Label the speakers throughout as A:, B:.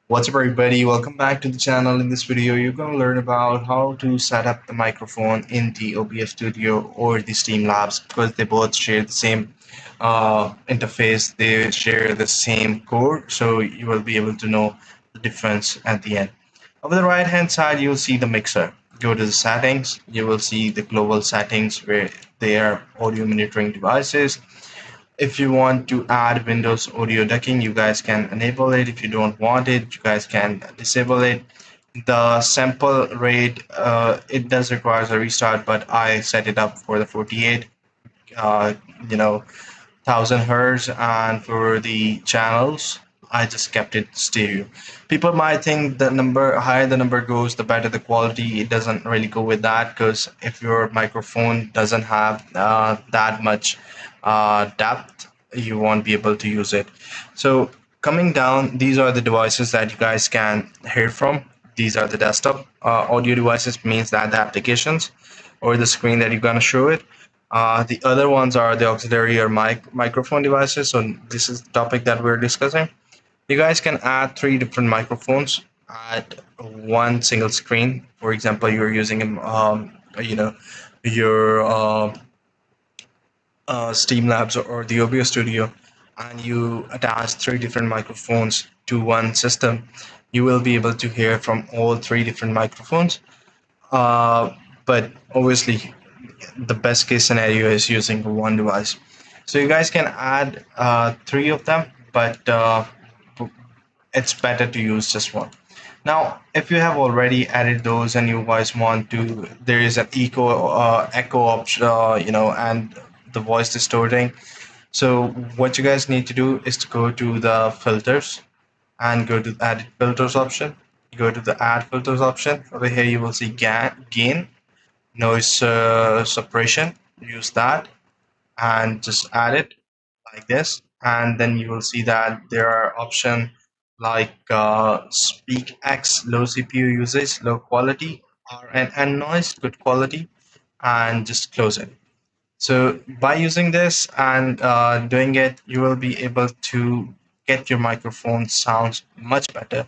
A: What's up, everybody? Welcome back to the channel. In this video, you're going to learn about how to set up the microphone in the OBS Studio or the Streamlabs because they both share the same interface. They share the same code, so you will be able to know the difference at the end. Over the right-hand side, you'll see the mixer. Go to the settings. You will see the global settings where they are audio monitoring devices. If you want to add Windows audio ducking, you guys can enable it. If you don't want it, you guys can disable it. The sample rate, it does require a restart, but I set it up for the 48 uh, you know 1000 hertz, and for the channels I just kept it stereo. People might think the number higher the number goes, the better the quality. It doesn't really go with that, because if your microphone doesn't have that much depth, you won't be able to use it. So coming down, these are the devices that you guys can hear from. These are the desktop audio devices, means that the applications or the screen that you're going to show it. The other ones are the auxiliary or microphone devices. So this is the topic that we're discussing. You guys can add 3 different microphones at one single screen. For example, you're using your Streamlabs or the OBS Studio, and you attach 3 different microphones to one system. You will be able to hear from all 3 different microphones. Uh, but obviously, the best case scenario is using one device. So you guys can add 3 of them, but it's better to use just one. Now, if you have already added those and you guys want to, there is an echo option, and the voice distorting. So what you guys need to do is to go to the filters and go to the add filters option. Go to the add filters option. Over here, you will see gain, noise suppression. Use that and just add it like this, and then you will see that there are options like speak X, low CPU usage, low quality, RNN noise, good quality, and just close it. So by using this and doing it, you will be able to get your microphone sounds much better.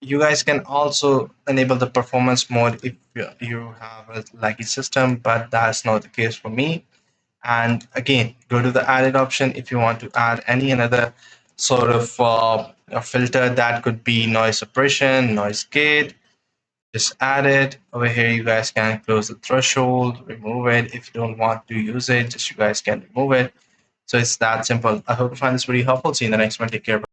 A: You guys can also enable the performance mode if you have a laggy system, but that's not the case for me. And again, go to the added option if you want to add any another sort of a filter. That could be noise suppression, noise gate. Just add it. Over here, you guys can close the threshold, remove it. If you don't want to use it, just you guys can remove it. So it's that simple. I hope you find this very helpful. See you in the next one. Take care.